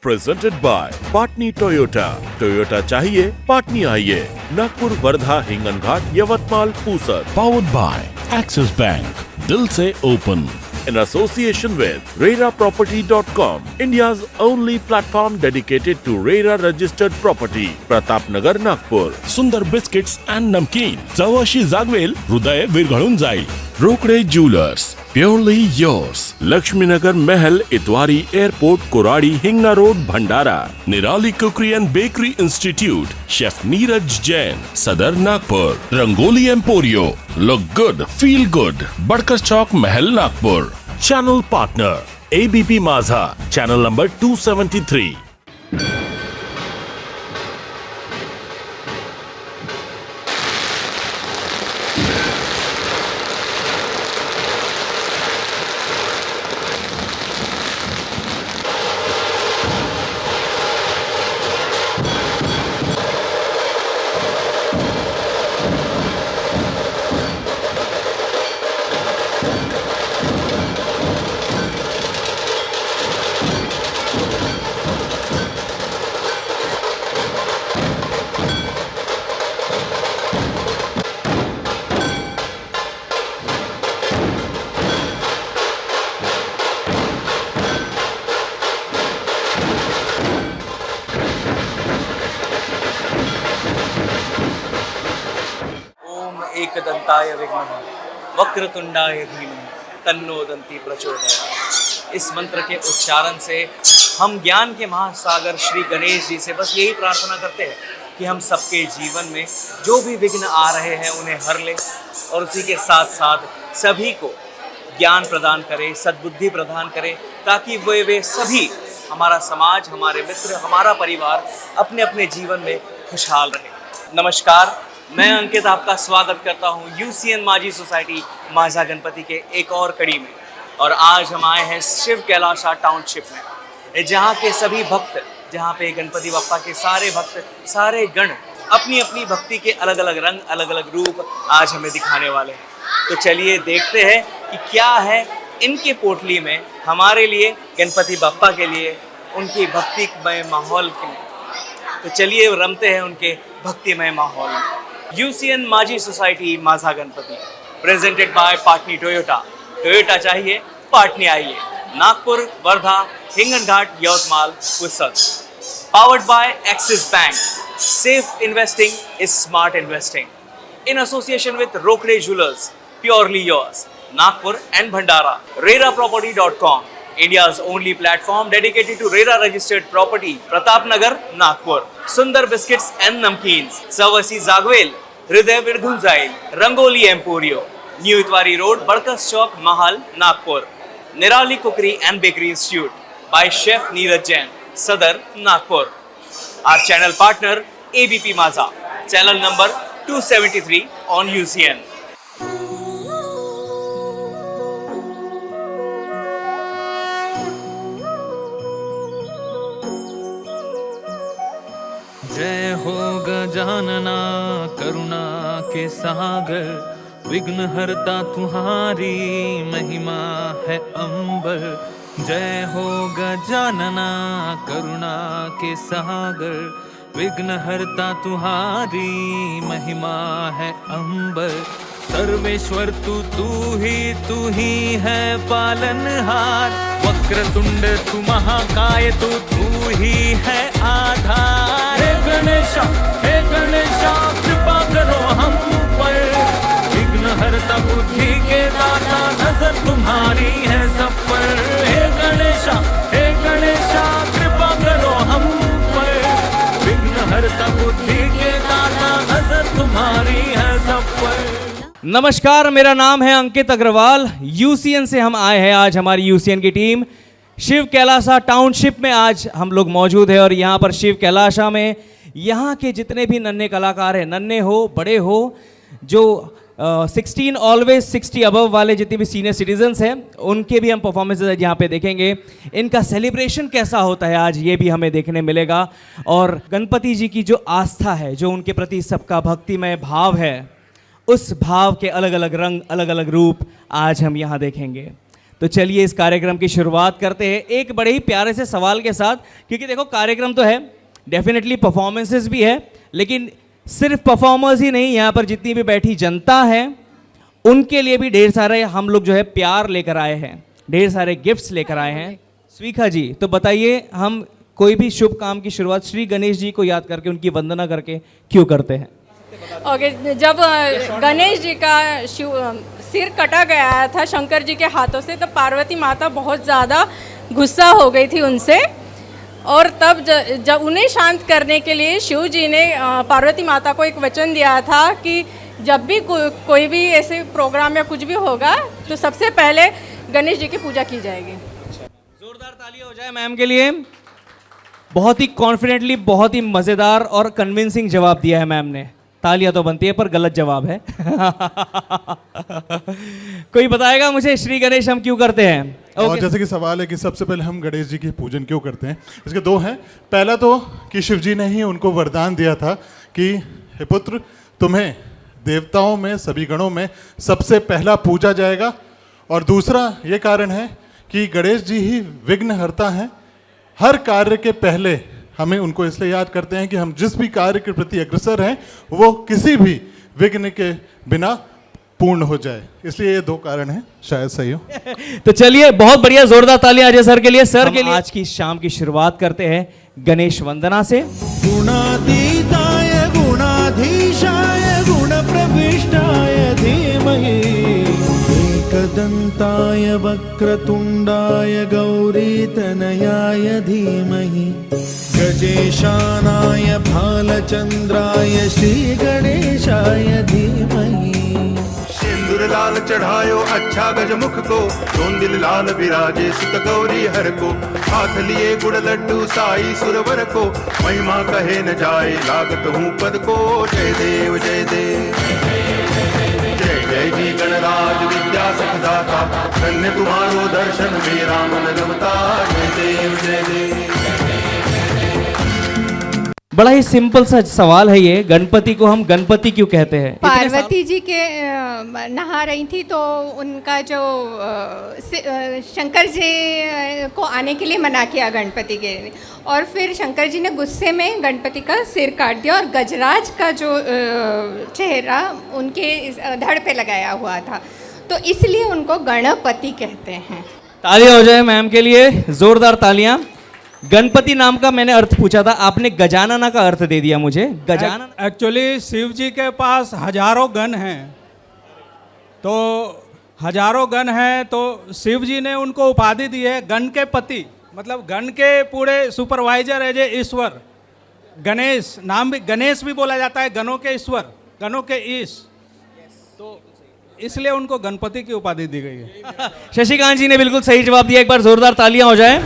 Presented by Patni Toyota. Toyota चाहिए पाटनी आइए। Nagpur, Wardha, Hinganghat, Yavatmal, Pusad. Powered by Axis Bank. दिल से open. In association with RERAProperty.com, India's only platform dedicated to RERA registered property, Pratapnagar, Nagpur. Sundar biscuits and namkeen. चव जागवेल, हृदय विरघळून जाईल. Rokde jewellers. Purely yours. Laxminagar, Mahal, Itwari, airport, Koradi, Hingna road, Bhandara. Nirali cookery and bakery institute. Chef Neeraj Jain, Sadar, Nagpur. Rangoli emporio. Look good, feel good. Badkar chowk, Mahal, Nagpur. Channel partner ABP Mazha, channel number 273. एकदंताय विद्महे वक्रतुंडाय धीमहि तन्नो दंती प्रचोदयात्। इस मंत्र के उच्चारण से हम ज्ञान के महासागर श्री गणेश जी से बस यही प्रार्थना करते हैं कि हम सबके जीवन में जो भी विघ्न आ रहे हैं उन्हें हर ले, और उसी के साथ साथ सभी को ज्ञान प्रदान करे, सद्बुद्धि प्रदान करे, ताकि वे सभी, हमारा समाज, हमारे मित्र, हमारा परिवार अपने अपने जीवन में खुशहाल रहे। नमस्कार, मैं अंकित आपका स्वागत करता हूं यूसीएन माझी सोसाइटी माझा गणपति के एक और कड़ी में। और आज हम आए हैं शिव कैलाशा टाउनशिप में, जहां के सभी भक्त, जहां पे गणपति बप्पा के सारे भक्त, सारे गण अपनी अपनी भक्ति के अलग अलग रंग, अलग अलग रूप आज हमें दिखाने वाले हैं। तो चलिए देखते हैं कि क्या है इनके पोटली में हमारे लिए, गणपति बप्पा के लिए, उनकी भक्तिमय माहौल के लिए। तो चलिए रमते हैं उनके भक्तिमय माहौल में। यूसीएन माझी सोसाइटी माझा Ganpati, presented by Patni Toyota. Toyota चाहिए पाटनी आइए। Nagpur, Wardha, Hinganghat, Yavatmal, Pusad. Powered by Axis bank. Safe investing is smart investing. In association with Rokde jewellers, purely yours, Nagpur and Bhandara. RERAProperty.com, India's only platform dedicated to RERA registered property, Pratapnagar, Nagpur. Sundar biscuits and namkeens. चव जागवेल, हृदय विरघळून जाईल. Rangoli emporio, new Itwari road, Badkas chowk, Mahal, Nagpur. Nirali cookery and bakery institute by chef Neeraj Jain, Sadar, Nagpur. Our channel partner ABP Mazha, channel number 273 on UCN. जय हो गजानना करुणा के सागर, विघ्न हरता तुम्हारी महिमा है अंबर. जय हो गजानना करुणा के सागर, विघ्न हरता तुम्हारी महिमा है अंबर. सर्वेश्वर तू ही है पालनहार. वक्रतुंड तू महाकाय तू ही है आधार. हे गणेशा कृपा करो हम पर. विघ्न हरता बुद्धि के दाता, नजर तुम्हारी है सब पर. हे गणेशा कृपा करो हम पर. विघ्न हरता बुद्धि के दाता, नजर तुम्हारी है सब पर. नमस्कार, मेरा नाम है अंकित अग्रवाल। यूसीएन से हम आए हैं। आज हमारी यूसीएन की टीम शिव कैलाशा टाउनशिप में आज हम लोग मौजूद है। और यहाँ पर शिव कैलाशा में यहाँ के जितने भी नन्हे कलाकार हैं, नन्हे हो बड़े हो, जो 16 ऑलवेज 60 अबव वाले जितने भी सीनियर सिटीजन्स हैं, उनके भी हम परफॉर्मेंसेज यहाँ पे देखेंगे। इनका सेलिब्रेशन कैसा होता है आज ये भी हमें देखने मिलेगा। और गणपति जी की जो आस्था है, जो उनके प्रति सबका भक्तिमय भाव है, उस भाव के अलग अलग रंग, अलग अलग रूप आज हम यहाँ देखेंगे। तो चलिए इस कार्यक्रम की शुरुआत करते हैं एक बड़े ही प्यारे से सवाल के साथ, क्योंकि देखो कार्यक्रम तो है, डेफिनेटली परफॉर्मेंसेस भी है, लेकिन सिर्फ परफॉर्मर्स ही नहीं, यहाँ पर जितनी भी बैठी जनता है उनके लिए भी ढेर सारे हम लोग जो है प्यार लेकर आए हैं, ढेर सारे गिफ्ट्स लेकर आए हैं। स्वीखा जी, तो बताइए हम कोई भी शुभ काम की शुरुआत श्री गणेश जी को याद करके उनकी वंदना करके क्यों करते हैं? ओके, जब गणेश जी का सिर कटा गया था शंकर जी के हाथों से, तब पार्वती माता बहुत ज़्यादा गुस्सा हो गई थी उनसे, और तब जब उन्हें शांत करने के लिए शिव जी ने पार्वती माता को एक वचन दिया था कि जब भी कोई भी ऐसे प्रोग्राम या कुछ भी होगा तो सबसे पहले गणेश जी की पूजा की जाएगी। जोरदार तालियां हो जाए मैम के लिए। बहुत ही कॉन्फिडेंटली, बहुत ही मज़ेदार और कन्विंसिंग जवाब दिया है मैम ने। तालियां तो बनती है पर गलत जवाब है। कोई बताएगा मुझे श्री गणेश हम क्यों करते हैं? और जैसे कि सवाल है कि सबसे पहले हम गणेश जी की पूजन क्यों करते हैं, इसके दो हैं। पहला तो कि शिव जी ने ही उनको वरदान दिया था कि हे पुत्र, तुम्हें देवताओं में, सभी गणों में सबसे पहला पूजा जाएगा। और दूसरा ये कारण है कि गणेश जी ही विघ्नहर्ता हैं। हर कार्य के पहले हमें उनको इसलिए याद करते हैं कि हम जिस भी कार्य के प्रति अग्रसर हैं वो किसी भी विघ्न के बिना पूर्ण हो जाए, इसलिए ये दो कारण हैं, शायद सही हो। तो चलिए बहुत बढ़िया, जोरदार तालियां अजय सर के लिए। सर के लिए आज की शाम की शुरुआत करते हैं गणेश वंदना से। गुणातीताय गुणाधीशाय गुणप्रविष्टाय धीमहि एकदन्ताय वक्रतुण्डाय गौरीतनयाय धीमहि गजेशानाय भालचंद्राय श्रीगणेशाय धीमहि। सिंदूर लाल चढ़ायो अच्छा गजमुख को, चोंदिल लाल विराजे सुत गौरी हर को, हाथ लिए गुड़ लड्डू साई सुरवर को, महिमा कहे न जाए लागत हूँ पद को। जय देव जय देव, जय जय जी गणराज विद्या सखदाता, धन्य तुम्हारो दर्शन मेरा मन रमता। जय देव जय देव। बड़ा ही सिंपल सा सवाल है ये, गणपति को हम गणपति क्यों कहते हैं? पार्वती जी के नहा रही थी तो उनका जो शंकर जी को आने के लिए मना किया गणपति के, और फिर शंकर जी ने गुस्से में गणपति का सिर काट दिया और गजराज का जो चेहरा उनके धड़ पे लगाया हुआ था, तो इसलिए उनको गणपति कहते हैं। तालियां हो जाए मैम के लिए, जोरदार तालियां। गणपति नाम का मैंने अर्थ पूछा था, आपने गजानना का अर्थ दे दिया मुझे। गजानन एक्चुअली शिव जी के पास हजारों गण हैं, तो हजारों गण हैं तो शिव जी ने उनको उपाधि दी है गण के पति, मतलब गण के पूरे सुपरवाइजर है जे ईश्वर। गणेश नाम भी, गणेश भी बोला जाता है गणों के ईश्वर, गणों के ईश, तो इसलिए उनको गणपति की उपाधि दी गई है। शशिकांत जी ने बिल्कुल सही जवाब दिया, एक बार जोरदार तालियां हो जाए।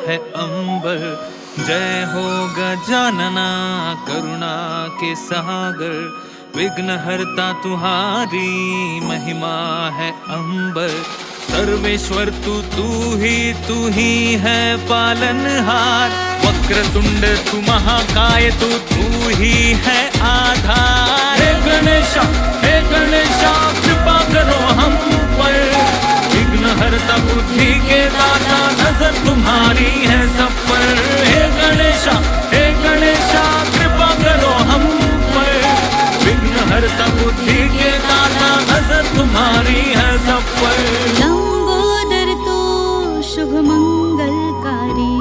है अंबर, जय हो गजानना करुणा के सागर, विघ्न हरता तुम्हारी महिमा है अंबर। सर्वेश्वर तू ही है पालनहार, वक्रतुंड तू महाकाय तू ही है आधार। हे गणेशा कृपा करो हम पर, विघ्न हरता बुद्धि के दाता नजर तुम्हारी है सब पर। हे गणेशा कृपा करो हम पर, विघ्न हरता बुद्धि के दाता नजर तुम्हारी है सब पर। लंबोदर तो शुभ मंगलकारी,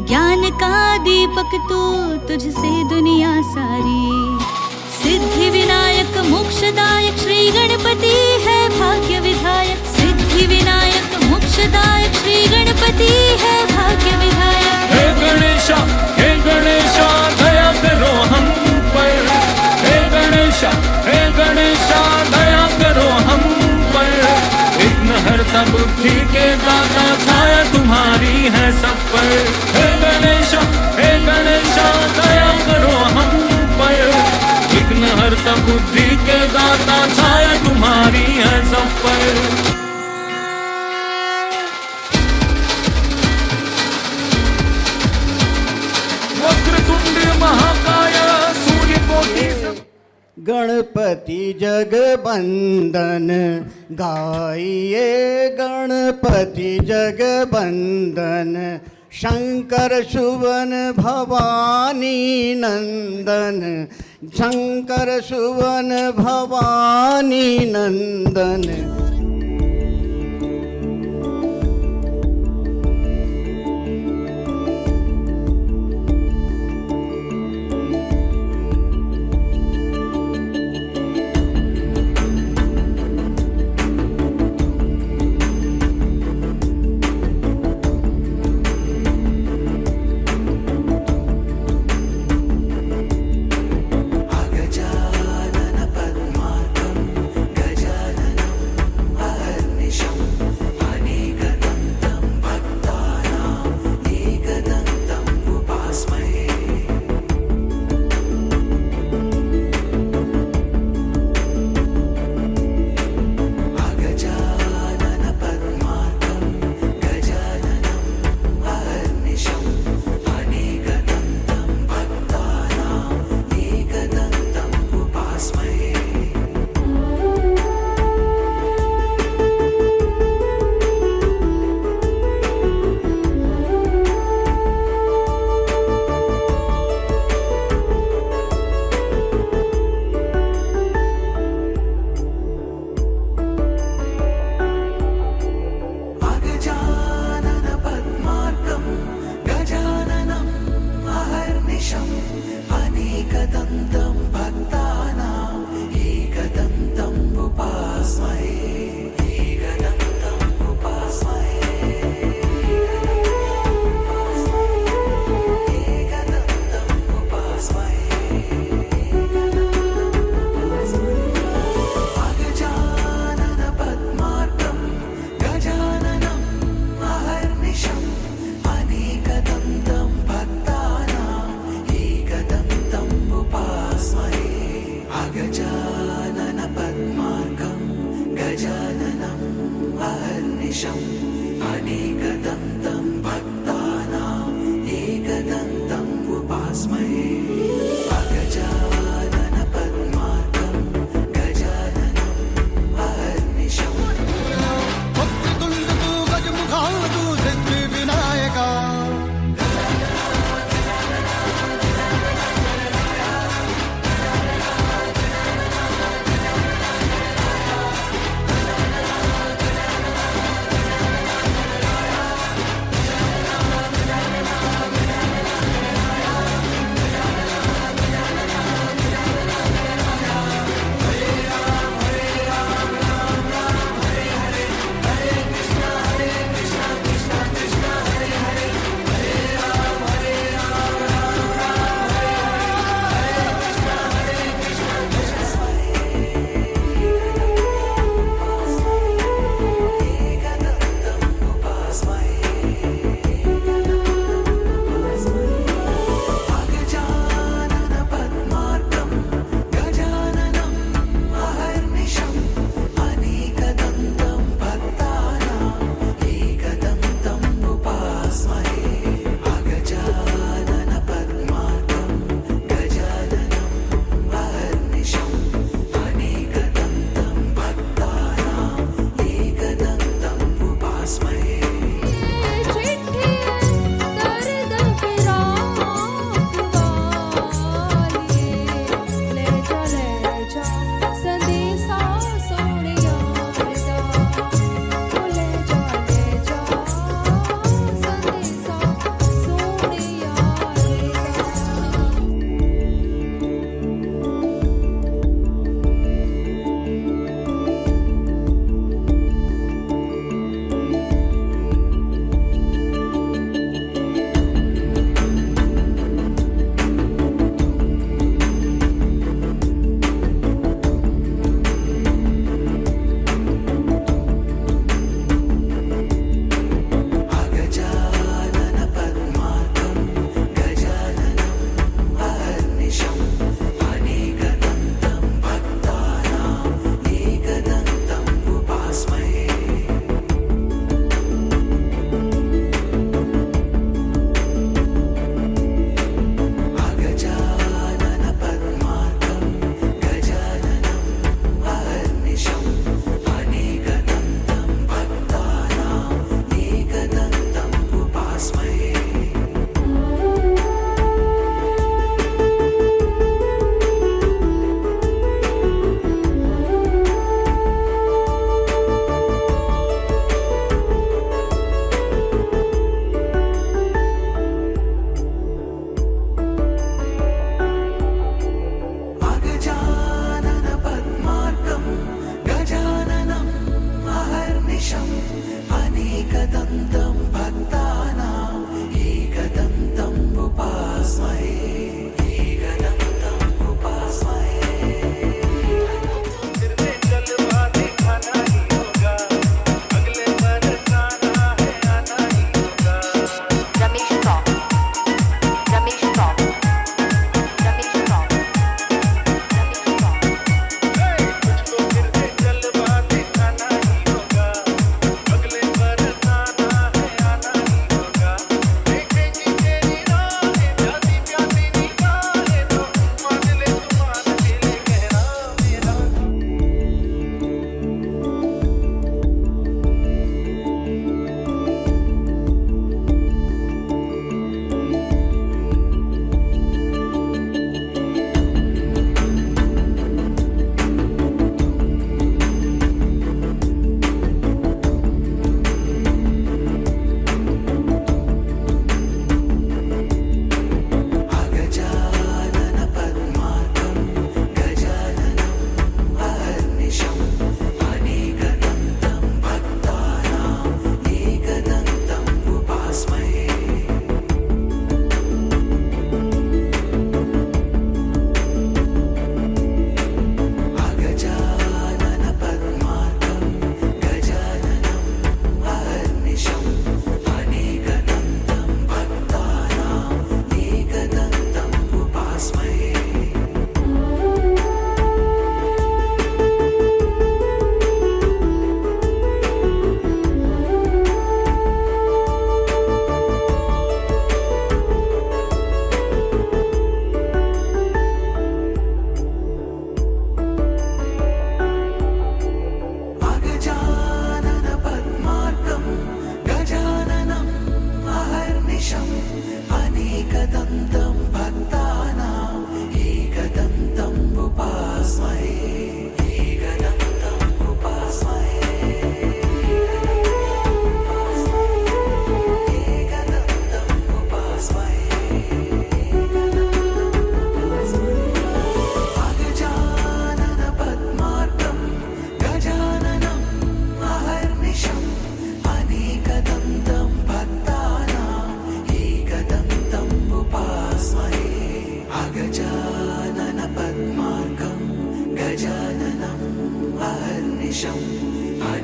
ज्ञान का दीपक तो तुझसे दुनिया सारी। सिद्धि विनायक मोक्षदायक श्री गणपति है भाग्य विधायक, सिद्धि विनायक मोक्षदायक श्री गणपति है भाग्य विधायक। हे गणेशा दया करो हम पर, हे गणेशा दया करो हम पर। विघ्न हरता बुद्धि के दाता छाया तुम्हारी है सब पर। हे गणेशा दया करो हम पर, विघ्न हरता बुद्धि के दाता छाया तुम्हारी है सब पर। गणपति जगबंदन गाइए गणपति जगबंदन शंकर सुवन भवानी नंदन शंकर सुवन भवानी नंदन।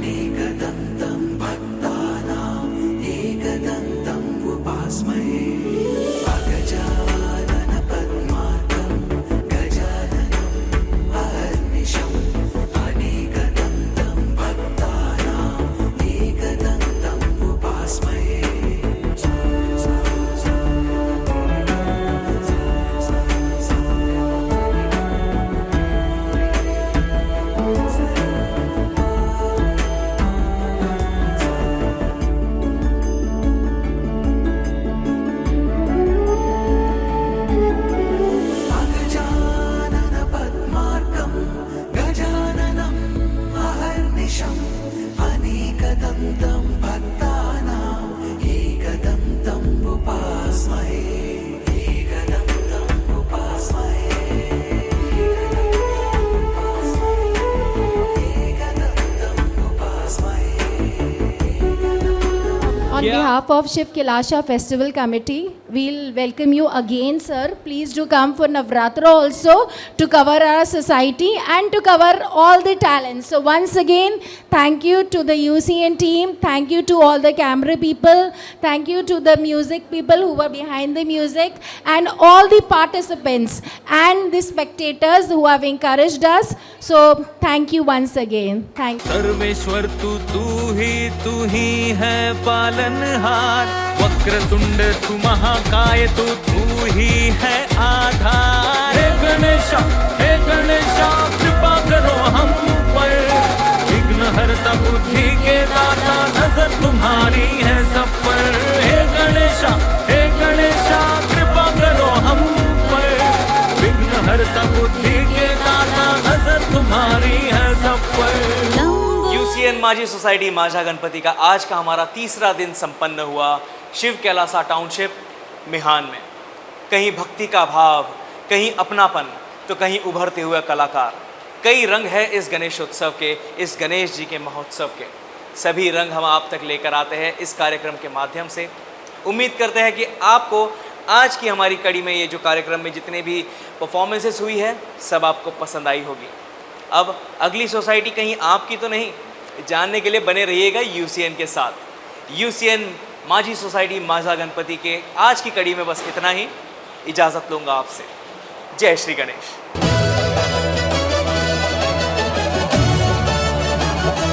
अनेकदन्तं भक्तानाम् एकदन्तम् उपास्महे अगजानन पद्मार्कं गजाननम् अहर्निशम् अनेकदन्तं भक्तानाम् एकदन्तम् उपास्महे अगजानन पद्मार्कं गजाननम् अहर्निशम् अनेकदन्तं भक्तानाम् एकदन्तम् उपास्महे एकदन्तम् उपास्महे एकदन्तम् उपास्महे On behalf of Shiv Kailasha Festival Committee, we'll welcome you again, sir. Please do come for Navratra also to cover our society and to cover all the talents. So once again, thank you to the UCN team. Thank you to all the camera people. Thank you to the music people who were behind the music and all the participants and the spectators who have encouraged us. So thank you once again. Thank you. Sarveshwar तू ही है पालनहार वक्रतुंड तू महाकाय तू ही है आधार हे गणेशा कृपा करो हम पर विघ्न हरता बुद्धि के दाता नजर तुम्हारी है सब पर हे गणेशा कृपा करो हम पर विघ्न हरता बुद्धि के दाता नजर तुम्हारी है सब पर। यूसीएन माझी सोसाइटी माझा गणपति का आज का हमारा तीसरा दिन संपन्न हुआ शिव कैलासा टाउनशिप मिहान में। कहीं भक्ति का भाव, कहीं अपनापन, तो कहीं उभरते हुए कलाकार। कई रंग है इस गणेशोत्सव के, इस गणेश जी के महोत्सव के। सभी रंग हम आप तक लेकर आते हैं इस कार्यक्रम के माध्यम से। उम्मीद करते हैं कि आपको आज की हमारी कड़ी में ये जो कार्यक्रम में जितने भी परफॉर्मेंसेस हुई है सब आपको पसंद आई होगी। अब अगली सोसाइटी कहीं आपकी तो नहीं, जानने के लिए बने रहिएगा यूसीएन के साथ। यूसीएन माझी सोसाइटी माझा गणपति के आज की कड़ी में बस इतना ही। इजाज़त लूँगा आपसे। जय श्री गणेश।